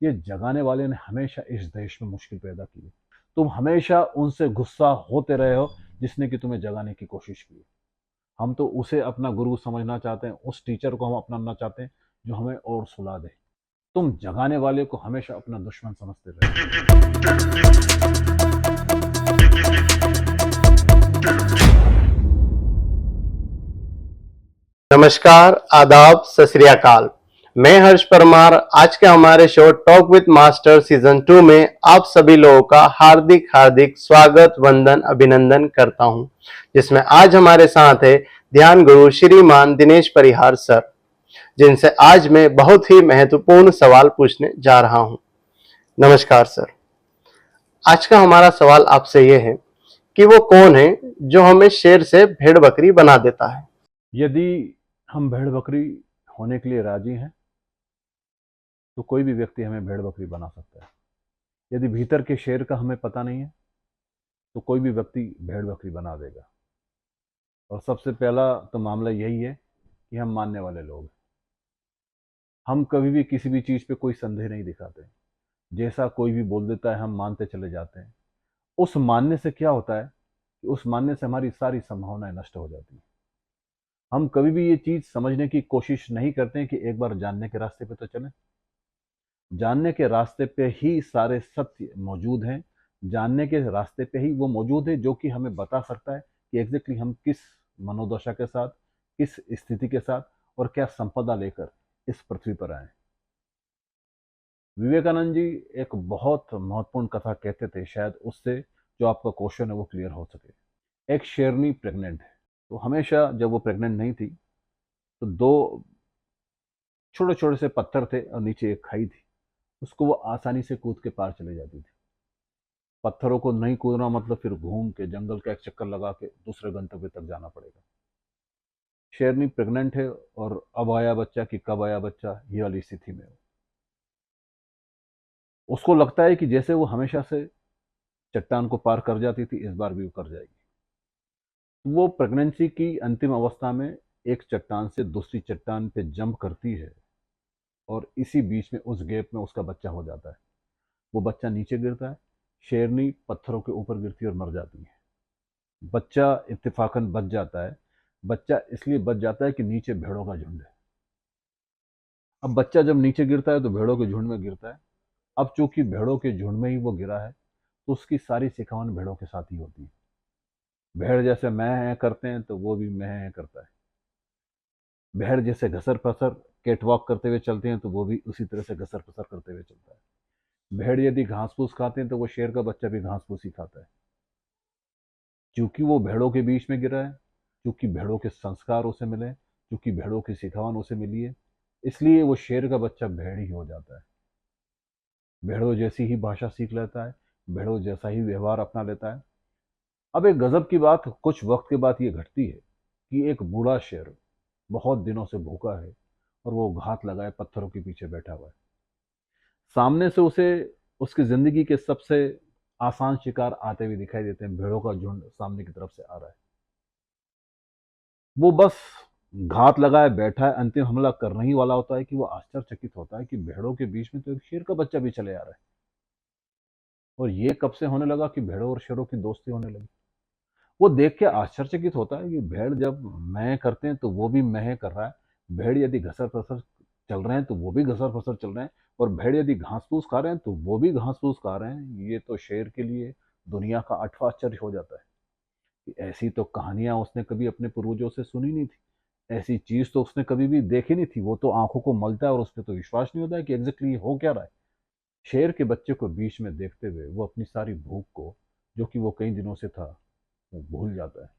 ये जगाने वाले ने हमेशा इस देश में मुश्किल पैदा की है। तुम हमेशा उनसे गुस्सा होते रहे हो जिसने कि तुम्हें जगाने की कोशिश की। हम तो उसे अपना गुरु समझना चाहते हैं, उस टीचर को हम अपनाना चाहते हैं जो हमें और सुला दे। तुम जगाने वाले को हमेशा अपना दुश्मन समझते रहे। नमस्कार, आदाब, सत श्री अकाल। मैं हर्ष परमार आज के हमारे show talk with master season 2 में आप सभी लोगों का हार्दिक हार्दिक स्वागत, वंदन, अभिनंदन करता हूं, जिसमें आज हमारे साथ है ध्यान गुरु श्रीमान दिनेश परिहार सर, जिनसे आज मैं बहुत ही महत्वपूर्ण सवाल पूछने जा रहा हूं। नमस्कार सर। आज का हमारा सवाल आपसे यह है कि वो कौन है जो हमें शेर से भेड़ बकरी बना देता है। यदि हम भेड़ बकरी होने के लिए राजी हैं तो कोई भी व्यक्ति हमें भेड़ बकरी बना सकता है। यदि भीतर के शेर का हमें पता नहीं है तो कोई भी व्यक्ति भेड़ बकरी बना देगा। और सबसे पहला तो मामला यही है कि हम मानने वाले लोग हैं। हम कभी भी किसी भी चीज़ पे कोई संदेह नहीं दिखाते। जैसा कोई भी बोल देता है हम मानते चले जाते हैं। उस मानने से क्या होता है कि उस मानने से हमारी सारी संभावनाएं नष्ट हो जाती हैं। हम कभी भी ये चीज़ समझने की कोशिश नहीं करते हैं कि एक बार जानने के रास्ते पे तो चलें। जानने के रास्ते पे ही सारे सत्य मौजूद हैं। जानने के रास्ते पे ही वो मौजूद है जो कि हमें बता सकता है कि एग्जैक्टली हम किस मनोदशा के साथ, किस स्थिति के साथ और क्या संपदा लेकर इस पृथ्वी पर आए। विवेकानंद जी एक बहुत महत्वपूर्ण कथा कहते थे, शायद उससे जो आपका क्वेश्चन है वो क्लियर हो सके। एक शेरनी प्रेग्नेंट है, तो हमेशा जब वो प्रेग्नेंट नहीं थी तो दो छोटे छोटे से पत्थर थे और नीचे एक खाई थी। उसको वो आसानी से कूद के पार चले जाती थी। पत्थरों को नहीं कूदना मतलब फिर घूम के जंगल का एक चक्कर लगा के दूसरे गंतव्य तक जाना पड़ेगा। शेरनी प्रेग्नेंट है और अब आया बच्चा कि कब आया बच्चा, ये वाली स्थिति में उसको लगता है कि जैसे वो हमेशा से चट्टान को पार कर जाती थी, इस बार भी वो कर जाएगी। वो प्रेगनेंसी की अंतिम अवस्था में एक चट्टान से दूसरी चट्टान पे जंप करती है और इसी बीच में उस गैप में उसका बच्चा हो जाता है। वो बच्चा नीचे गिरता है, शेरनी पत्थरों के ऊपर गिरती है और मर जाती है। बच्चा इत्तेफाकन बच जाता है। बच्चा इसलिए बच जाता है कि नीचे भेड़ों का झुंड है। अब बच्चा जब नीचे गिरता है तो भेड़ों के झुंड में गिरता है। अब चूंकि भेड़ों के झुंड में ही वो गिरा है तो उसकी सारी सिखावन भेड़ों के साथ ही होती है। भेड़ जैसे मैं है करते हैं तो वो भी मैं है करता है। भेड़ जैसे घसर पसर कैट वॉक करते हुए चलते हैं तो वो भी उसी तरह से घसर पसर करते हुए चलता है। भेड़ यदि घास फूस खाते हैं तो वो शेर का बच्चा भी घास फूस ही खाता है। क्योंकि वो भेड़ों के बीच में गिरा है, क्योंकि भेड़ों के संस्कार उसे मिले, क्योंकि भेड़ों की सिखावन उसे मिली है, इसलिए वो शेर का बच्चा भेड़ ही हो जाता है। भेड़ों जैसी ही भाषा सीख लेता है, भेड़ों जैसा ही व्यवहार अपना लेता है। अब एक गजब की बात कुछ वक्त के बाद ये घटती है कि एक बूढ़ा शेर बहुत दिनों से भूखा है और वो घात लगाए पत्थरों के पीछे बैठा हुआ है। सामने से उसे उसकी जिंदगी के सबसे आसान शिकार आते हुए दिखाई देते हैं। भेड़ों का झुंड सामने की तरफ से आ रहा है। वो बस घात लगाए बैठा है, अंतिम हमला करने ही वाला होता है कि वो आश्चर्यचकित होता है कि भेड़ों के बीच में तो एक शेर का बच्चा भी चले आ रहा है। और ये कब से होने लगा कि भेड़ों और शेरों की दोस्ती होने लगी। वो देख के आश्चर्यचकित होता है कि भेड़ जब मैं करते हैं तो वो भी मैं कर रहा है। भेड़ यदि घसर पसर चल रहे हैं तो वो भी घसर पसर चल रहे हैं। और भेड़ यदि घास फूस खा रहे हैं तो वो भी घास फूस खा रहे हैं। ये तो शेर के लिए दुनिया का आठवां आश्चर्य हो जाता है कि ऐसी तो कहानियां उसने कभी अपने पूर्वजों से सुनी नहीं थी। ऐसी चीज तो उसने कभी भी देखी नहीं थी। वो तो आंखों को मलता है और उस पर तो विश्वास नहीं होता है कि एग्जैक्टली हो क्या रहा है। शेर के बच्चे को बीच में देखते हुए वो अपनी सारी भूख को, जो कि वो कई दिनों से था, वो भूल जाता है।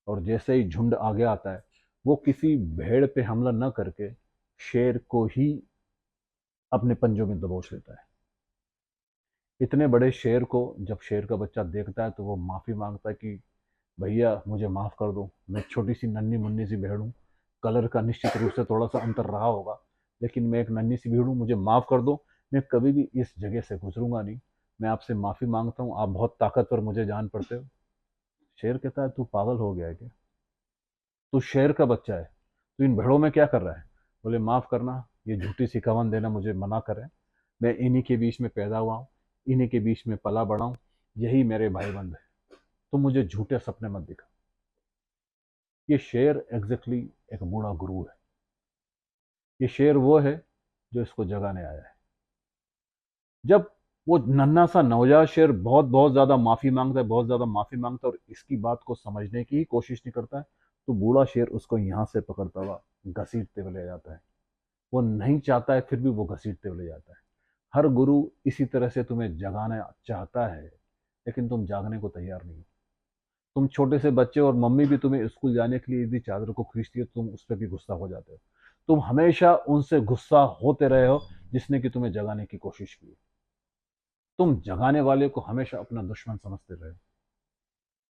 और जैसे ही झुंड आगे आता है वो किसी भेड़ पे हमला न करके शेर को ही अपने पंजों में दबोच लेता है। इतने बड़े शेर को जब शेर का बच्चा देखता है तो वो माफ़ी मांगता है कि भैया मुझे माफ़ कर दो, मैं छोटी सी नन्ही मुन्नी सी भेड़ हूँ। कलर का निश्चित रूप से थोड़ा सा अंतर रहा होगा, लेकिन मैं एक नन्ही सी भेड़ हूँ, मुझे माफ़ कर दो। मैं कभी भी इस जगह से गुजरूंगा नहीं। मैं आपसे माफ़ी मांगता हूँ, आप बहुत ताकतवर मुझे जान पड़ते हो। शेर कहता है तू पागल हो गया है क्या? तू शेर का बच्चा है, तू इन भेड़ों में क्या कर रहा है? बोले माफ़ करना, ये झूठी सिखावन देना मुझे मना करें। मैं इन्हीं के बीच में पैदा हुआ हूँ, इन्हीं के बीच में पला बड़ा हूँ, यही मेरे भाई बंद है, तुम मुझे झूठे सपने मत दिखा। ये शेर एग्जैक्टली एक बूढ़ा गुरु है। ये शेर वो है जो इसको जगाने आया है। जब वो नन्हा सा नवजात शेर बहुत बहुत ज्यादा माफी मांगता है, बहुत ज्यादा माफी मांगता है और इसकी बात को समझने की ही कोशिश नहीं करता है, तो बूढ़ा शेर उसको यहाँ से पकड़ता हुआ घसीटते हुए ले जाता है। वो नहीं चाहता है फिर भी वो घसीटते हुए ले जाता है। हर गुरु इसी तरह से तुम्हें जगाना चाहता है, लेकिन तुम जागने को तैयार नहीं हो। तुम छोटे से बच्चे और मम्मी भी तुम्हें स्कूल जाने के लिए यदि चादर को खींचती है, तुम उस पर भी गुस्सा हो जाते हो। तुम हमेशा उनसे गुस्सा होते रहे हो जिसने कि तुम्हें जगाने की कोशिश की। तुम जगाने वाले को हमेशा अपना दुश्मन समझते रहे।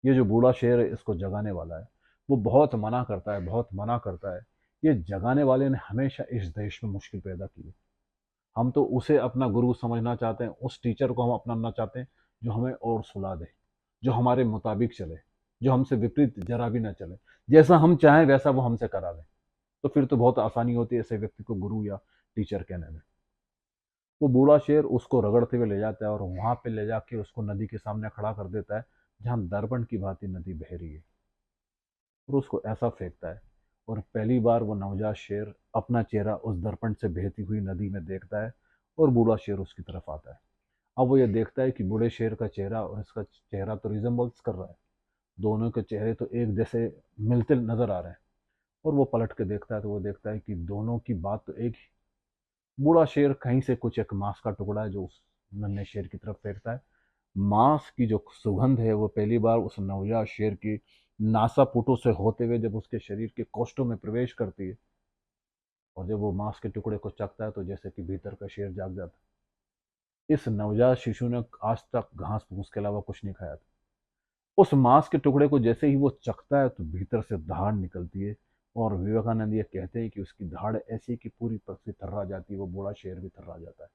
ये जो बूढ़ा शेर है इसको जगाने वाला है, वो बहुत मना करता है, बहुत मना करता है। ये जगाने वाले ने हमेशा इस देश में मुश्किल पैदा की है। हम तो उसे अपना गुरु समझना चाहते हैं, उस टीचर को हम अपनाना चाहते हैं जो हमें और सुला दे, जो हमारे मुताबिक चले, जो हमसे विपरीत जरा भी ना चले, जैसा हम चाहें वैसा वो हमसे करा ले। तो फिर तो बहुत आसानी होती है ऐसे व्यक्ति को गुरु या टीचर कहने में। वो बूढ़ा शेर उसको रगड़ते हुए ले जाता है और वहां पे ले जाके उसको नदी के सामने खड़ा कर देता है, जहां दर्पण की भांति नदी बह रही है, और उसको ऐसा फेंकता है। और पहली बार वो नवजात शेर अपना चेहरा उस दर्पण से बहती हुई नदी में देखता है और बूढ़ा शेर उसकी तरफ आता है। अब वो ये देखता है कि बूढ़े शेर का चेहरा और इसका चेहरा तो रिजेंबल्स कर रहा है, दोनों के चेहरे तो एक जैसे मिलते नजर आ रहे हैं। और वो पलट के देखता है तो वो देखता है कि दोनों की बात तो एक ही। बूढ़ा शेर कहीं से कुछ एक मांस का टुकड़ा है जो उस नन्हे शेर की तरफ फेंकता है। मांस की जो सुगंध है वो पहली बार उस नवजात शेर की नासापुटों से होते हुए जब उसके शरीर के कोष्ठों में प्रवेश करती है, और जब वो मांस के टुकड़े को चखता है तो जैसे कि भीतर का शेर जाग जाता है। इस नवजात शिशु ने आज तक घास फूस के अलावा कुछ नहीं खाया था। उस मांस के टुकड़े को जैसे ही वो चखता है तो भीतर से धाड़ निकलती है, और विवेकानंद ये कहते हैं कि उसकी धाड़ ऐसी कि पूरी पृथ्वी थर्रा जाती है, वो बूढ़ा शेर भी थर्रा जाता है।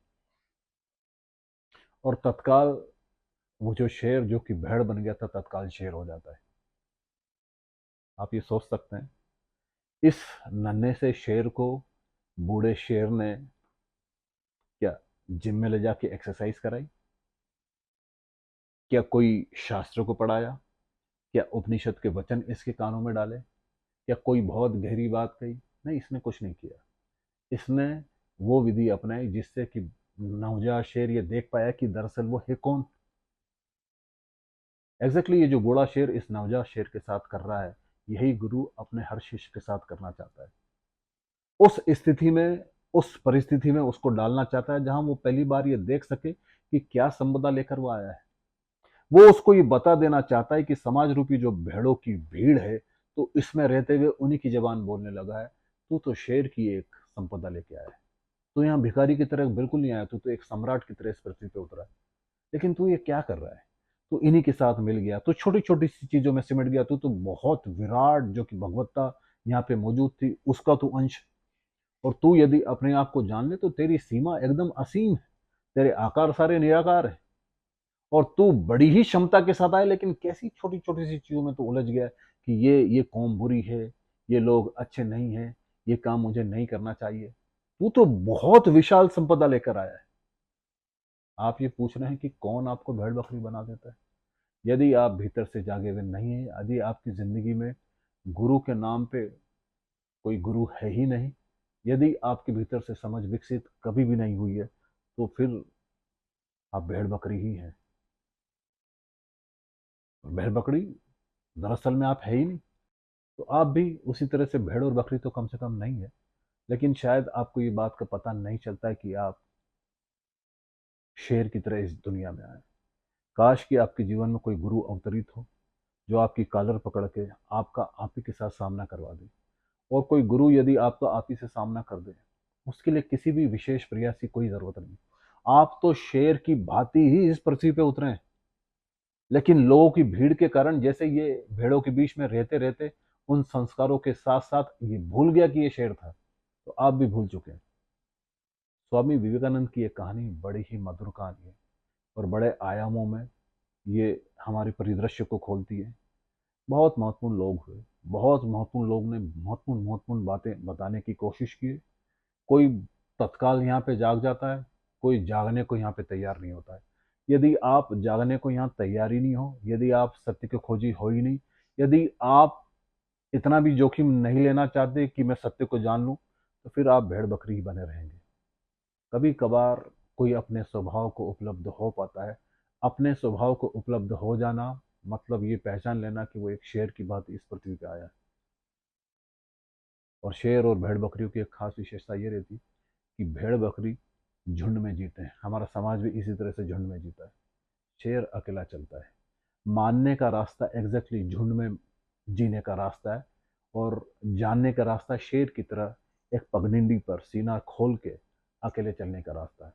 और तत्काल वो जो शेर जो कि भेड़ बन गया था तत्काल शेर हो जाता है। आप ये सोच सकते हैं, इस नन्हे से शेर को बूढ़े शेर ने क्या जिम में ले जाके एक्सरसाइज कराई? क्या कोई शास्त्र को पढ़ाया? क्या उपनिषद के वचन इसके कानों में डाले? या कोई बहुत गहरी बात कही? नहीं, इसने कुछ नहीं किया। इसने वो विधि अपनाई जिससे कि नवजात शेर ये देख पाया कि दरअसल वो है कौन। एग्जैक्टली ये जो बूढ़ा शेर इस नवजात शेर के साथ कर रहा है, यही गुरु अपने हर शिष्य के साथ करना चाहता है। उस स्थिति में, उस परिस्थिति में उसको डालना चाहता है जहां वो पहली बार ये देख सके कि क्या संपदा लेकर वो आया है। वो उसको ये बता देना चाहता है कि समाज रूपी जो भेड़ों की भीड़ है, तो इसमें रहते हुए उन्हीं की जबान बोलने लगा है। तू तो शेर की एक संपदा लेके आया है। तू यहाँ भिखारी की तरह बिल्कुल नहीं आया, तू तो एक सम्राट की तरह इस पृथ्वी पे उतरा है। लेकिन तू ये क्या कर रहा है? तू इन्हीं के साथ मिल गया, तू छोटी छोटी सी चीजों में सिमट गया, तू तो बहुत विराट जो कि भगवत्ता यहाँ पे मौजूद थी उसका तू अंश। और तू यदि अपने आप को जान ले तो तेरी सीमा एकदम असीम है, तेरे आकार सारे निराकार है। और तू बड़ी ही क्षमता के साथ आए, लेकिन कैसी छोटी छोटी सी चीजों में तो उलझ गया कि ये कौम बुरी है, ये लोग अच्छे नहीं है, ये काम मुझे नहीं करना चाहिए। तू तो बहुत विशाल संपदा लेकर आया है। आप ये पूछ रहे हैं कि कौन आपको भेड़ बकरी बना देता है? यदि आप भीतर से जागे हुए नहीं है, यदि आपकी जिंदगी में गुरु के नाम पे कोई गुरु है ही नहीं, यदि आपके भीतर से समझ विकसित कभी भी नहीं हुई है, तो फिर आप भेड़ बकरी ही हैं। भेड़ बकरी दरअसल में आप है ही नहीं। तो आप भी उसी तरह से भेड़ और बकरी तो कम से कम नहीं है। लेकिन शायद आपको ये बात का पता नहीं चलता है कि आप शेर की तरह इस दुनिया में आए। काश कि आपके जीवन में कोई गुरु अवतरित हो जो आपकी कॉलर पकड़ के आपका आप ही के साथ सामना करवा दे। और कोई गुरु यदि आपका आप ही से सामना कर दे, उसके लिए किसी भी विशेष प्रयास की कोई जरूरत नहीं। आप तो शेर की भांति ही इस पृथ्वी पे उतरे हैं, लेकिन लोगों की भीड़ के कारण जैसे ये भेड़ों के बीच में रहते रहते उन संस्कारों के साथ साथ ये भूल गया कि ये शेर था। तो आप भी भूल चुके हैं। स्वामी विवेकानंद की एक कहानी बड़ी ही मधुर कहानी है, और बड़े आयामों में ये हमारे परिदृश्य को खोलती है। बहुत महत्वपूर्ण लोग हुए, बहुत महत्वपूर्ण लोग ने महत्वपूर्ण महत्वपूर्ण बातें बताने की कोशिश की। कोई तत्काल यहाँ पे जाग जाता है, कोई जागने को यहाँ पे तैयार नहीं होता है। यदि आप जागने को यहाँ तैयार ही नहीं हो, यदि आप सत्य के खोजी हो ही नहीं, यदि आप इतना भी जोखिम नहीं लेना चाहते कि मैं सत्य को जान लूं, तो फिर आप भेड़ बकरी ही बने रहेंगे। कभी कभार कोई अपने स्वभाव को उपलब्ध हो पाता है। अपने स्वभाव को उपलब्ध हो जाना मतलब ये पहचान लेना कि वो एक शेर की बात इस पृथ्वी पे आया है। और शेर और भेड़ बकरियों की एक खास विशेषता ये रहती कि भेड़ बकरी झुंड में जीते हैं। हमारा समाज भी इसी तरह से झुंड में जीता है। शेर अकेला चलता है। मानने का रास्ता एग्जैक्टली झुंड में जीने का रास्ता है, और जानने का रास्ता शेर की तरह एक पगडंडी पर सीना खोल के अकेले चलने का रास्ता है।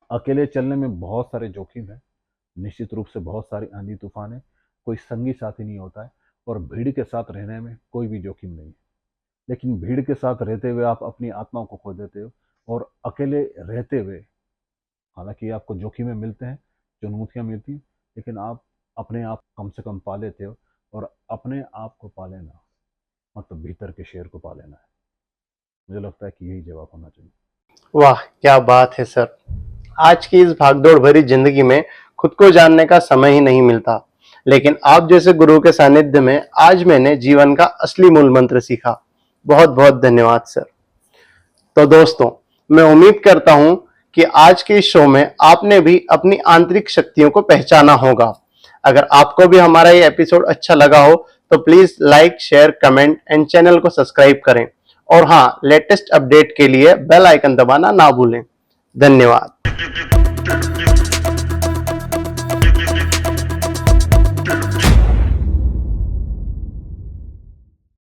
अकेले चलने में बहुत सारे जोखिम है, निश्चित रूप से बहुत सारी आंधी तूफान है, कोई संगी साथी नहीं होता है, और भीड़ के साथ रहने में कोई भी जोखिम नहीं है। लेकिन भीड़ के साथ रहते हुए आप अपनी आत्मा को खो देते हो, और अकेले रहते हुए हालांकि आपको जोखिमें मिलते हैं, चुनौतियाँ मिलती हैं, लेकिन आप अपने आप कम से कम पा लेते हो। और अपने आप को पा लेना मतलब भीतर के शेर को पा लेना है। मुझे लगता है कि यही जवाब होना चाहिए। वाह, क्या बात है सर। आज की इस भागदौड़ भरी जिंदगी में खुद को जानने का समय ही नहीं मिलता, लेकिन आप जैसे गुरु के सानिध्य में आज मैंने जीवन का असली मूल मंत्र सीखा। बहुत बहुत धन्यवाद सर। तो दोस्तों, मैं उम्मीद करता हूं कि आज के इस शो में आपने भी अपनी आंतरिक शक्तियों को पहचाना होगा। अगर आपको भी हमारा ये एपिसोड अच्छा लगा हो तो please like, share, comment and channel को सब्सक्राइब करें। और हाँ, लेटेस्ट अपडेट के लिए बेल आइकन दबाना ना भूलें। धन्यवाद।